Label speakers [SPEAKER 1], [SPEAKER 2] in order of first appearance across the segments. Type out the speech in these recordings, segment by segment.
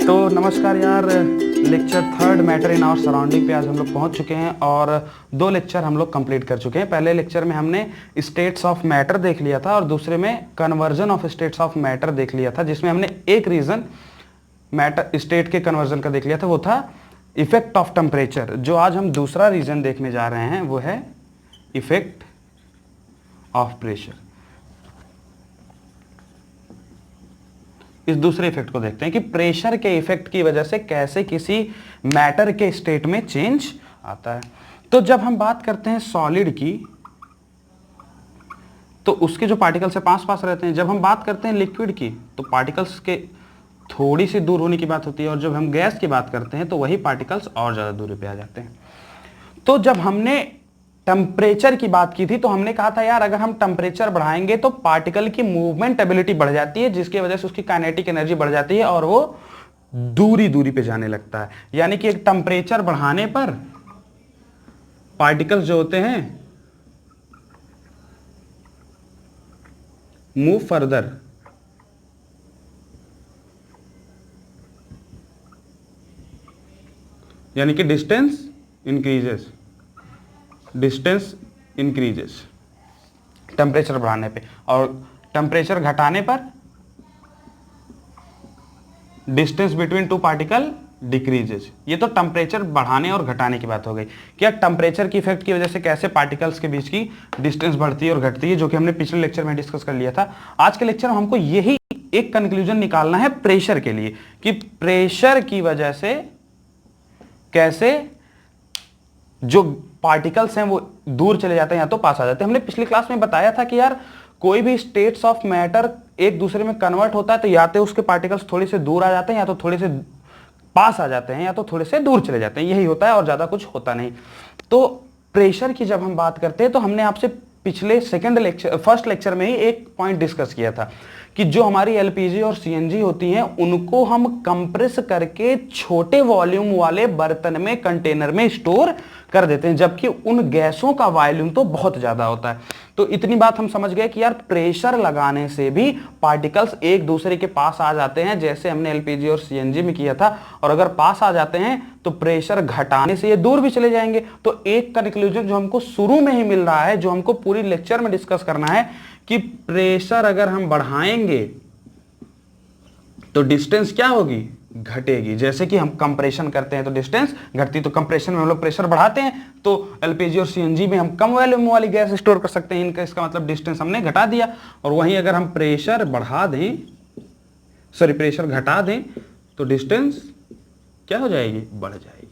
[SPEAKER 1] तो नमस्कार यार, lecture third matter in our surrounding पे आज हम लोग पहुंच चुके हैं और दो लेक्चर हम लोग कंप्लीट कर चुके हैं। पहले लेक्चर में हमने स्टेट्स ऑफ मैटर देख लिया था और दूसरे में conversion of states of matter देख लिया था, जिसमें हमने एक रीजन मैटर स्टेट के कन्वर्जन का देख लिया था, वो था इफेक्ट ऑफ टेम्परेचर। जो आज हम दूसरा रीजन देखने जा रहे हैं वो है इफेक्ट ऑफ प्रेशर। इस दूसरे इफेक्ट को देखते हैं कि प्रेशर के इफेक्ट की वजह से कैसे किसी मैटर के स्टेट में चेंज आता है। तो जब हम बात करते हैं सॉलिड की तो उसके जो पार्टिकल्स है पास पास रहते हैं। जब हम बात करते हैं लिक्विड की तो पार्टिकल्स के थोड़ी सी दूर होने की बात होती है, और जब हम गैस की बात करते हैं तो वही पार्टिकल्स और ज्यादा दूरी पे आ जाते हैं। तो जब हमने टेम्परेचर की बात की थी तो हमने कहा था यार, अगर हम टेम्परेचर बढ़ाएंगे तो पार्टिकल की मूवमेंट एबिलिटी बढ़ जाती है, जिसकी वजह से उसकी काइनेटिक एनर्जी बढ़ जाती है और वो दूरी दूरी पे जाने लगता है। यानी कि एक टेम्परेचर बढ़ाने पर पार्टिकल्स जो होते हैं मूव फर्दर, यानी कि डिस्टेंस इंक्रीजेस टेम्परेचर बढ़ाने पे, और टेम्परेचर घटाने पर distance between two particle decreases. ये तो टेम्परेचर बढ़ाने और घटाने की बात हो गई। क्या टेम्परेचर की इफेक्ट की वजह से कैसे पार्टिकल्स के बीच की डिस्टेंस बढ़ती है और घटती है, जो कि हमने पिछले लेक्चर में डिस्कस कर लिया था। आज के लेक्चर में हमको यही एक कंक्लूजन निकालना है प्रेशर के लिए, कि प्रेशर की वजह से कैसे जो पार्टिकल्स हैं वो दूर चले जाते हैं या तो पास आ जाते हैं। हमने पिछली क्लास में बताया था कि यार कोई भी स्टेट्स ऑफ मैटर एक दूसरे में कन्वर्ट होता है तो या तो उसके पार्टिकल्स थोड़े से दूर आ जाते हैं, या तो थोड़े से पास आ जाते हैं, या तो थोड़े से दूर चले जाते हैं। यही होता है और ज्यादा कुछ होता नहीं। तो प्रेशर की जब हम बात करते हैं तो हमने आपसे पिछले फर्स्ट लेक्चर में ही एक पॉइंट डिस्कस किया था कि जो हमारी एलपीजी और सीएनजी होती हैं उनको हम कंप्रेस करके छोटे वॉल्यूम वाले बर्तन में, कंटेनर में स्टोर कर देते हैं, जबकि उन गैसों का वॉल्यूम तो बहुत ज्यादा होता है। तो इतनी बात हम समझ गए कि यार प्रेशर लगाने से भी पार्टिकल्स एक दूसरे के पास आ जाते हैं, जैसे हमने एलपीजी और सीएनजी में किया था। और अगर पास आ जाते हैं तो प्रेशर घटाने से ये दूर भी चले जाएंगे। तो एक कंक्लूजन जो हमको शुरू में ही मिल रहा है, जो हमको पूरी लेक्चर में डिस्कस करना है, कि प्रेशर अगर हम बढ़ाएंगे तो डिस्टेंस क्या होगी, घटेगी। जैसे कि हम कंप्रेशन करते हैं तो डिस्टेंस घटती, तो कंप्रेशन में हम लोग प्रेशर बढ़ाते हैं तो एलपीजी और सीएनजी में हम कम वॉल्यूम वाली गैस स्टोर कर सकते हैं। इनका इसका मतलब डिस्टेंस हमने घटा दिया। और वहीं अगर हम प्रेशर घटा दें तो डिस्टेंस क्या हो जाएगी, बढ़ जाएगी।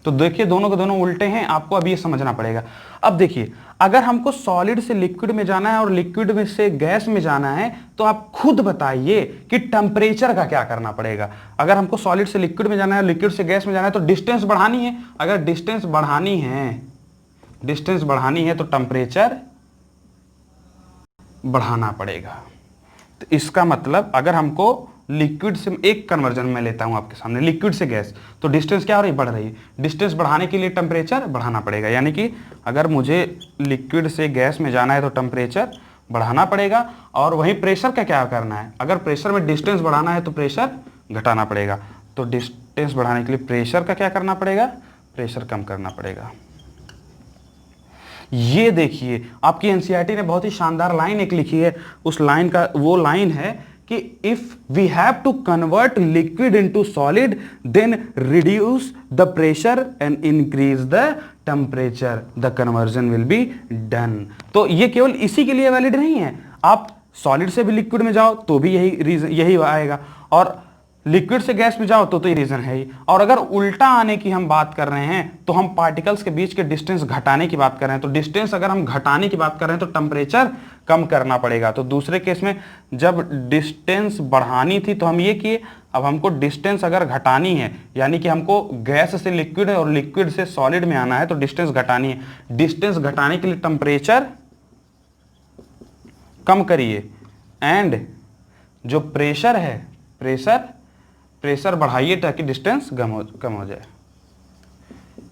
[SPEAKER 1] तो देखिए दोनों के दोनों उल्टे हैं, आपको अभी ये समझना पड़ेगा। अब देखिए, अगर हमको सॉलिड से लिक्विड में जाना है और लिक्विड में से गैस में जाना है तो आप खुद बताइए कि टेम्परेचर का क्या करना पड़ेगा। अगर हमको सॉलिड से लिक्विड में जाना है, लिक्विड से गैस में जाना है, तो डिस्टेंस बढ़ानी है। अगर डिस्टेंस बढ़ानी है तो टेम्परेचर बढ़ाना पड़ेगा। तो इसका मतलब अगर हमको लिक्विड से, एक कन्वर्जन में लेता हूं आपके सामने, लिक्विड से गैस, तो डिस्टेंस क्या हो रही है, बढ़ रही है। डिस्टेंस बढ़ाने के लिए टेम्परेचर बढ़ाना पड़ेगा। यानी कि अगर मुझे लिक्विड से गैस में जाना है तो टेम्परेचर बढ़ाना पड़ेगा। और वहीं प्रेशर का क्या करना है, अगर प्रेशर में डिस्टेंस बढ़ाना है तो प्रेशर घटाना पड़ेगा। तो डिस्टेंस बढ़ाने के लिए प्रेशर का क्या करना पड़ेगा, प्रेशर कम करना पड़ेगा। ये देखिए आपकी एनसीईआरटी ने बहुत ही शानदार लाइन एक लिखी है। उस लाइन का वो लाइन है कि if we have to convert liquid into solid then reduce the pressure and increase the temperature, the conversion will be done. तो ये केवल इसी के लिए वैलिड नहीं है, आप सॉलिड से भी लिक्विड में जाओ तो भी यही आएगा, और लिक्विड से गैस में जाओ तो ये रीजन है ही। और अगर उल्टा आने की हम बात कर रहे हैं तो हम पार्टिकल्स के बीच के डिस्टेंस घटाने की बात कर रहे हैं। तो डिस्टेंस अगर हम घटाने की बात कर रहे हैं तो टेम्परेचर कम करना पड़ेगा। तो दूसरे केस में जब डिस्टेंस बढ़ानी थी तो हम ये किए, अब हमको डिस्टेंस अगर घटानी है, यानी कि हमको गैस से लिक्विड और लिक्विड से सॉलिड में आना है तो डिस्टेंस घटानी है। डिस्टेंस घटाने के लिए टेम्परेचर कम करिए, एंड जो प्रेशर है प्रेशर बढ़ाइए ताकि डिस्टेंस कम हो जाए।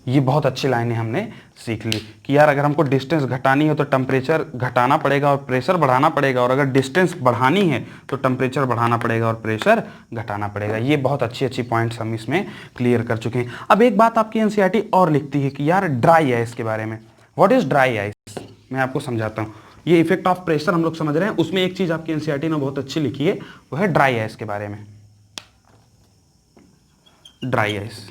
[SPEAKER 1] ये बहुत अच्छी लाइनें हमने सीख ली कि यार अगर हमको डिस्टेंस घटानी है तो टेम्परेचर घटाना पड़ेगा और प्रेशर बढ़ाना पड़ेगा, और अगर डिस्टेंस बढ़ानी है तो टेम्परेचर बढ़ाना पड़ेगा और प्रेशर घटाना पड़ेगा। ये बहुत अच्छी अच्छी पॉइंट्स हम इसमें क्लियर कर चुके हैं। अब एक बात आपकी एनसीईआरटी और लिखती है कि यार ड्राई आइस के बारे में। व्हाट इज ड्राई आइस, मैं आपको समझाता हूँ। ये इफेक्ट ऑफ प्रेशर हम लोग समझ रहे हैं, उसमें एक चीज आपकी एनसीईआरटी ने बहुत अच्छी लिखी है, वो है ड्राई आइस के बारे में। ड्राई आइस,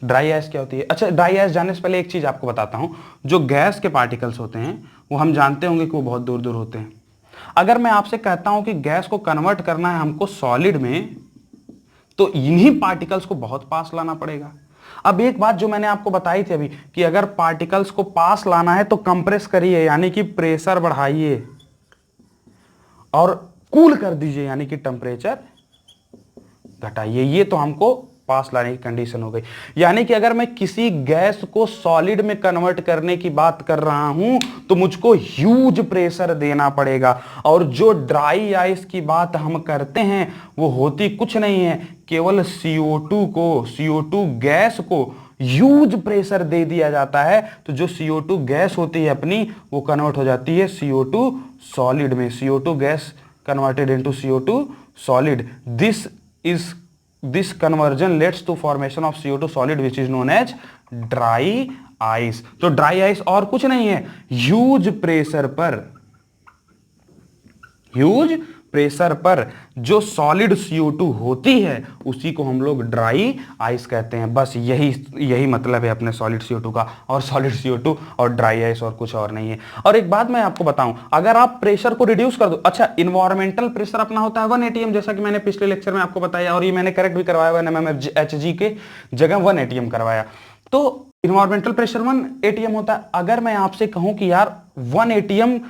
[SPEAKER 1] ड्राई आइस क्या होती है? अच्छा, ड्राई आइस जानने से पहले एक चीज आपको बताता हूं। जो गैस के पार्टिकल्स होते हैं वो हम जानते होंगे कि वो बहुत दूर दूर होते हैं। अगर मैं आपसे कहता हूं कि गैस को कन्वर्ट करना है हमको सॉलिड में, तो इन्हीं पार्टिकल्स को बहुत पास लाना पड़ेगा। अब एक बात जो मैंने आपको बताई थी अभी कि अगर पार्टिकल्स को पास लाना है तो कंप्रेस करिए, यानी कि प्रेशर बढ़ाइए, और कूल कर दीजिए, यानी कि टेम्परेचर घटाइए। ये तो हमको पास लाने की कंडीशन हो गई। यानी कि अगर मैं किसी गैस को सॉलिड में कन्वर्ट करने की बात कर रहा हूं तो मुझको ह्यूज प्रेशर देना पड़ेगा। और जो ड्राई आइस की बात हम करते हैं वो होती कुछ नहीं है, केवल CO2 को, CO2 गैस को ह्यूज प्रेशर दे दिया जाता है, तो जो CO2 गैस होती है अपनी, वो कन्वर्ट हो जाती है CO2 सॉलिड में। CO2 gas converted into CO2 solid. This conversion leads to formation of CO2 solid which is known as dry ice। तो ड्राई आइस और कुछ नहीं है, ह्यूज प्रेशर पर जो सॉलिड CO2 होती है उसी को हम लोग ड्राई आइस कहते हैं। बस यही मतलब है अपने सॉलिड CO2 का, और सॉलिड CO2 और ड्राई आइस और कुछ और नहीं है। और एक बात मैं आपको बताऊं, अगर आप प्रेशर को रिड्यूस कर दो, अच्छा इन्वायरमेंटल प्रेशर अपना होता है 1 atm, जैसा कि मैंने पिछले लेक्चर में आपको बताया, और ये मैंने करेक्ट भी करवाया, mmHg के जगह 1 atm करवाया। तो इन्वायरमेंटल प्रेशर 1 atm होता है। अगर मैं आपसे कहूं कि यार 1 atm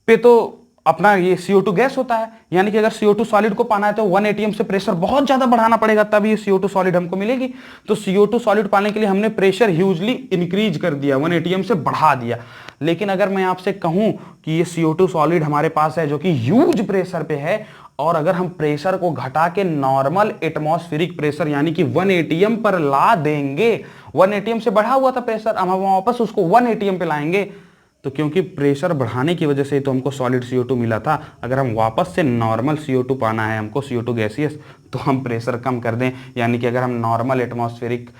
[SPEAKER 1] पे तो अपना ये CO2 गैस होता है, यानी कि अगर CO2 सॉलिड को पाना है तो 1 atm से प्रेशर बहुत ज्यादा बढ़ाना पड़ेगा, तब ये CO2 सॉलिड हमको मिलेगी। तो CO2 सॉलिड पाने के लिए हमने प्रेशर ह्यूजली इंक्रीज कर दिया, 1 atm से बढ़ा दिया। लेकिन अगर मैं आपसे कहूं कि ये CO2 सॉलिड हमारे पास है जो कि ह्यूज प्रेशर पे है, और अगर हम प्रेशर को घटा के नॉर्मल एटमॉस्फेरिक प्रेशर यानी कि 1 atm पर ला देंगे, 1 atm से बढ़ा हुआ था प्रेशर, हम वापस उसको 1 atm पे लाएंगे, तो क्योंकि प्रेशर बढ़ाने की वजह से तो हमको सॉलिड CO2 मिला था, अगर हम वापस से नॉर्मल CO2 पाना है हमको, CO2 गैसियस, तो हम प्रेशर कम कर दें। यानी कि अगर हम नॉर्मल एटमॉस्फेरिक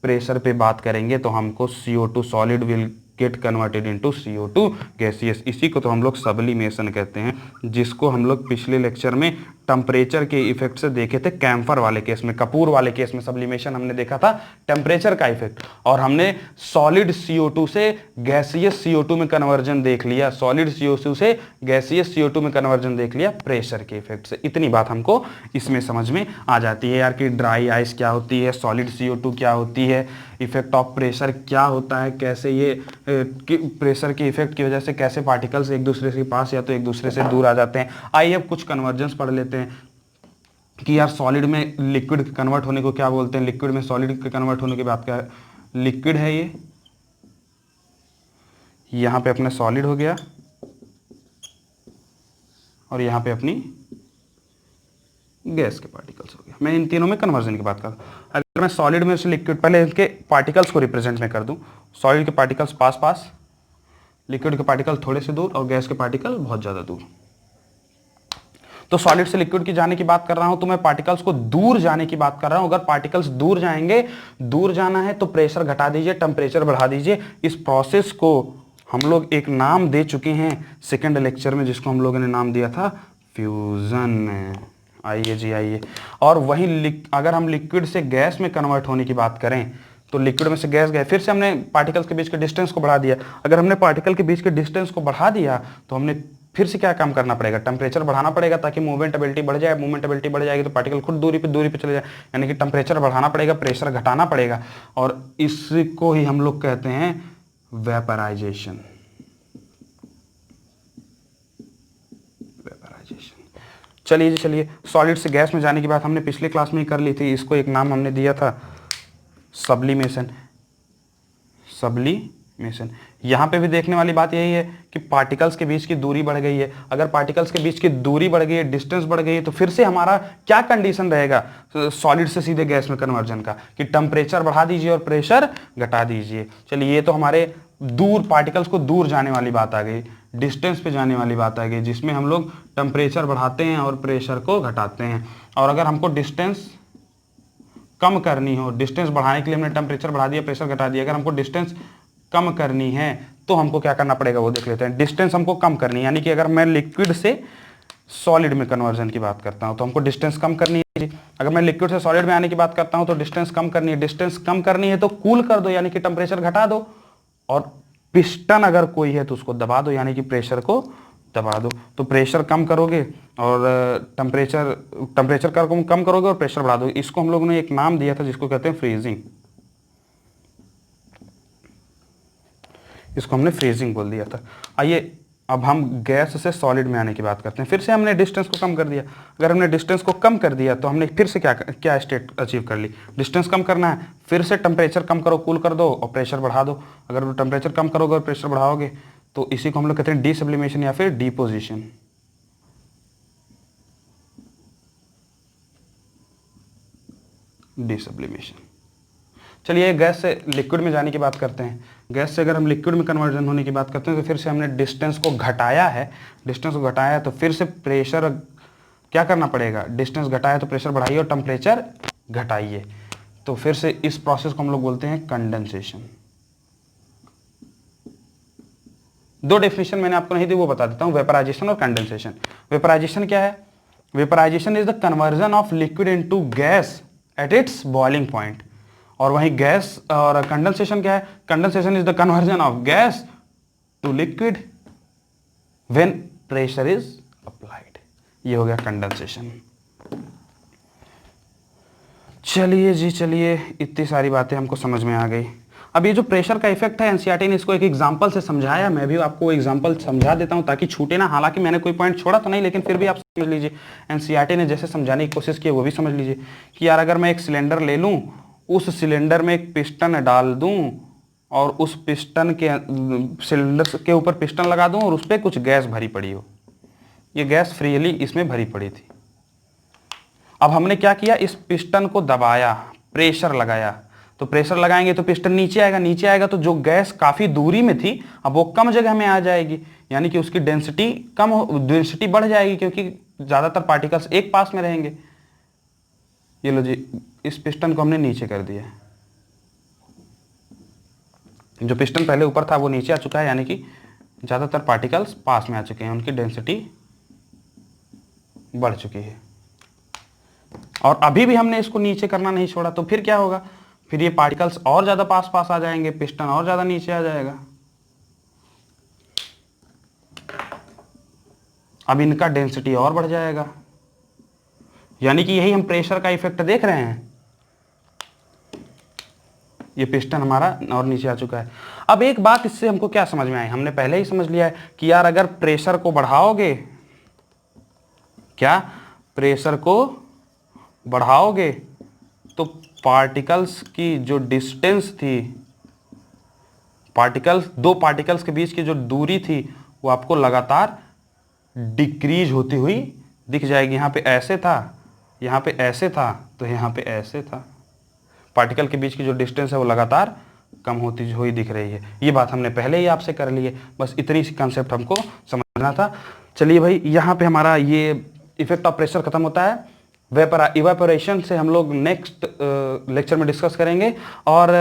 [SPEAKER 1] प्रेशर पे बात करेंगे तो हमको CO2 solid will get converted into CO2 gaseous. इसी को तो हम लोग सब्लिमेशन कहते हैं, जिसको हम लोग पिछले लेक्चर में टेम्परेचर के इफेक्ट से देखे थे। कैम्फर वाले केस में, कपूर वाले केस में सब्लिमेशन हमने देखा था टेम्परेचर का इफेक्ट, और हमने सॉलिड CO2 से गैसियस CO2 में कन्वर्जन देख लिया, सॉलिड CO2 से गैसियस CO2 में कन्वर्जन देख लिया प्रेशर के इफेक्ट से। इतनी बात हमको इसमें समझ में आ जाती है यार कि ड्राई आइस क्या होती है, सॉलिड CO2 क्या होती है, इफेक्ट ऑफ प्रेशर क्या होता है, कैसे ये प्रेशर के इफेक्ट की वजह से कैसे पार्टिकल्स एक दूसरे के पास या तो एक दूसरे से दूर आ जाते हैं। आइए अब कुछ कन्वर्जेंस पढ़ लेते हैं कि यार सॉलिड में लिक्विड कन्वर्ट होने को क्या बोलते हैं, लिक्विड में सॉलिड के कन्वर्ट होने की बात क्या है। लिक्विड है ये, यहां पे अपने सॉलिड हो गया, और यहां पे अपनी गैस के पार्टिकल्स हो गया। मैं इन तीनों में कन्वर्जन की बात कर रहा हूं। अगर मैं सॉलिड में से लिक्विड, पहले इनके पार्टिकल्स को रिप्रेजेंट में कर दूं, सॉलिड के पार्टिकल्स पास पास, लिक्विड के पार्टिकल थोड़े से दूर, और गैस के पार्टिकल बहुत ज्यादा दूर। तो सॉलिड से लिक्विड की जाने की बात कर रहा हूं तो मैं पार्टिकल्स को दूर जाने की बात कर रहा हूं। अगर पार्टिकल्स दूर जाएंगे, दूर जाना है तो प्रेशर घटा दीजिए, टेम्परेचर बढ़ा दीजिए। इस प्रोसेस को हम लोग एक नाम दे चुके हैं सेकेंड लेक्चर में, जिसको हम लोगों ने नाम दिया था फ्यूजन। आइए जी आइए। और वहीं अगर हम लिक्विड से गैस में कन्वर्ट होने की बात करें तो लिक्विड में से गैस गए, फिर से हमने पार्टिकल्स के बीच के डिस्टेंस को बढ़ा दिया। अगर हमने पार्टिकल के बीच के डिस्टेंस को बढ़ा दिया तो हमने फिर से क्या काम करना पड़ेगा, टेम्परेचर बढ़ाना पड़ेगा, ताकि मूवमेंटेबिलिटी बढ़ जाए। मूवमेंटेबिलिटी बढ़ जाएगी तो पार्टिकल खुद दूरी पे चले जाए, यानी कि टेम्परेचर बढ़ाना पड़ेगा, प्रेशर घटाना पड़ेगा, और इसको ही हम लोग कहते हैं वेपराइजेशन। चलिए जी, चलिए सॉलिड से गैस में जाने की बात हमने पिछले क्लास में ही कर ली थी। इसको एक नाम हमने दिया था सब्लिमेशन। सब्लिमेशन यहाँ पे भी देखने वाली बात यही है कि पार्टिकल्स के बीच की दूरी बढ़ गई है। अगर पार्टिकल्स के बीच की दूरी बढ़ गई है, डिस्टेंस बढ़ गई है, तो फिर से हमारा क्या कंडीशन रहेगा सॉलिड से सीधे गैस में कन्वर्जन का, कि टेम्परेचर बढ़ा दीजिए और प्रेशर घटा दीजिए। चलिए, ये तो हमारे दूर पार्टिकल्स को दूर जाने वाली बात आ गई, डिस्टेंस पे जाने वाली बात आ गई, जिसमें हम लोग टेम्परेचर बढ़ाते हैं और प्रेशर को घटाते हैं। और अगर हमको डिस्टेंस कम करनी हो, डिस्टेंस बढ़ाने के लिए हमने टेम्परेचर बढ़ा दिया, प्रेशर घटा दिया, अगर हमको डिस्टेंस कम करनी है तो हमको क्या करना पड़ेगा वो देख लेते हैं। डिस्टेंस हमको कम करनी है, यानी कि अगर मैं लिक्विड से सॉलिड में कन्वर्जन की बात करता हूं तो हमको डिस्टेंस कम करनी है। अगर मैं लिक्विड से सॉलिड में आने की बात करता हूं तो डिस्टेंस कम करनी है। डिस्टेंस कम करनी है तो कूल कर दो, यानी कि टेम्परेचर घटा दो। और पिस्टन अगर कोई है तो उसको दबा दो, यानी कि प्रेशर को दबा दो। तो प्रेशर कम करोगे और टेम्परेचर कम करोगे और प्रेशर बढ़ा दो। इसको हम लोगों ने एक नाम दिया था जिसको कहते हैं फ्रीजिंग। इसको हमने फ्रीजिंग बोल दिया था। आइए अब हम गैस से सॉलिड में आने की बात करते हैं। फिर से हमने डिस्टेंस को कम कर दिया। अगर हमने डिस्टेंस को कम कर दिया तो हमने फिर से क्या स्टेट अचीव कर ली। डिस्टेंस कम करना है, फिर से टेम्परेचर कम करो, कूल कर दो और प्रेशर बढ़ा दो। अगर टेम्परेचर कम करोगे और प्रेशर बढ़ाओगे तो इसी को हम लोग कहते हैं डीसब्लिमेशन या फिर डिपोजिशन। डिसब्लिमेशन। चलिए गैस से लिक्विड में जाने की बात करते हैं। गैस से अगर हम लिक्विड में कन्वर्जन होने की बात करते हैं तो फिर से हमने डिस्टेंस को घटाया है। डिस्टेंस को घटाया है तो फिर से प्रेशर क्या करना पड़ेगा, डिस्टेंस घटाया तो प्रेशर बढ़ाइए और टेम्परेचर घटाइए। तो फिर से इस प्रोसेस को हम लोग बोलते हैं कंडेंसेशन। दो डेफिनेशन मैंने आपको नहीं दी, वो बता देता हूं, वेपराइजेशन और कंडेंसेशन। वेपराइजेशन क्या है? Vaporization is the conversion of liquid into gas at its boiling point. और वहीं गैस और कंडेंसेशन क्या है? Condensation is the conversion of gas to liquid when pressure is applied. ये हो गया कंडेंसेशन। चलिए जी, चलिए, इतनी सारी बातें हमको समझ में आ गई। अब ये जो प्रेशर का इफेक्ट है, एनसीईआरटी ने इसको एक एग्जांपल से समझाया। मैं भी आपको एग्जांपल समझा देता हूं ताकि छूटे ना। हालांकि मैंने कोई पॉइंट छोड़ा तो नहीं, लेकिन फिर भी आप समझ लीजिए। एनसीईआरटी ने जैसे समझाने की कोशिश की वो भी समझ लीजिए कि यार अगर मैं एक सिलेंडर ले लूं, उस सिलेंडर में एक पिस्टन डाल दूं और उस पिस्टन के सिलेंडर के ऊपर पिस्टन लगा दूं और उस पर कुछ गैस भरी पड़ी हो। ये गैस फ्रीली इसमें भरी पड़ी थी। अब हमने क्या किया, इस पिस्टन को दबाया, प्रेशर लगाया। तो प्रेशर लगाएंगे तो पिस्टन नीचे आएगा, नीचे आएगा तो जो गैस काफी दूरी में थी अब वो कम जगह में आ जाएगी, यानी कि उसकी डेंसिटी डेंसिटी बढ़ जाएगी क्योंकि ज्यादातर पार्टिकल्स एक पास में रहेंगे। ये लो जी, इस पिस्टन को हमने नीचे कर दिया। जो पिस्टन पहले ऊपर था वो नीचे आ चुका है, यानी कि ज्यादातर पार्टिकल्स पास में आ चुके हैं, उनकी डेंसिटी बढ़ चुकी है। और अभी भी हमने इसको नीचे करना नहीं छोड़ा, तो फिर क्या होगा, फिर ये पार्टिकल्स और ज्यादा पास पास आ जाएंगे, पिस्टन और ज्यादा नीचे आ जाएगा। अब इनका डेंसिटी और बढ़ जाएगा, यानी कि यही हम प्रेशर का इफेक्ट देख रहे हैं। ये पिस्टन हमारा और नीचे आ चुका है। अब एक बात इससे हमको क्या समझ में आई, हमने पहले ही समझ लिया है कि यार अगर प्रेशर को बढ़ाओगे, क्या प्रेशर को बढ़ाओगे तो पार्टिकल्स की जो डिस्टेंस थी, दो पार्टिकल्स के बीच की जो दूरी थी वो आपको लगातार डिक्रीज होती हुई दिख जाएगी। यहाँ पे ऐसे था, यहाँ पे ऐसे था, तो यहाँ पे ऐसे था। पार्टिकल के बीच की जो डिस्टेंस है वो लगातार कम होती हुई दिख रही है। ये बात हमने पहले ही आपसे कर ली है, बस इतनी सी कंसेप्ट हमको समझना था। चलिए भाई, यहाँ पे हमारा ये इफेक्ट ऑफ प्रेशर खत्म होता है। इवेपोरेशन से हम लोग नेक्स्ट लेक्चर में डिस्कस करेंगे। और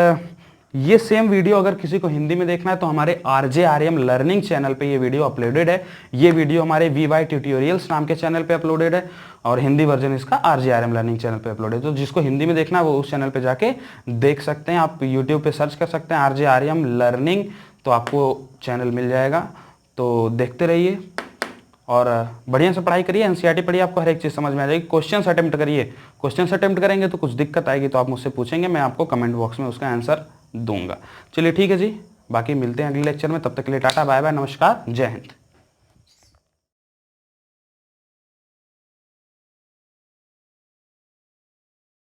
[SPEAKER 1] ये सेम वीडियो अगर किसी को हिंदी में देखना है तो हमारे RJRM लर्निंग चैनल पे ये वीडियो अपलोडेड है। ये वीडियो हमारे VY ट्यूटोरियल्स नाम के चैनल पे अपलोडेड है और हिंदी वर्जन इसका RJRM लर्निंग चैनल पे अपलोडेड है। तो जिसको हिंदी में देखना है वो उस चैनल पे जाके देख सकते हैं। आप यूट्यूब पे सर्च कर सकते हैं RJRM लर्निंग, तो आपको चैनल मिल जाएगा। तो देखते रहिए और बढ़िया से पढ़ाई करिए। एनसीईआरटी पढ़िए, आपको हर एक चीज़ समझ में आ जाएगी। क्वेश्चन अटेम्प्ट करिए। क्वेश्चन अटेम्प्ट करेंगे तो कुछ दिक्कत आएगी तो आप मुझसे पूछेंगे, मैं आपको कमेंट बॉक्स में उसका आंसर दूंगा। चलिए ठीक है जी, बाकी मिलते हैं अगले लेक्चर में। तब तक के लिए टाटा बाय बाय, नमस्कार, जय हिंद।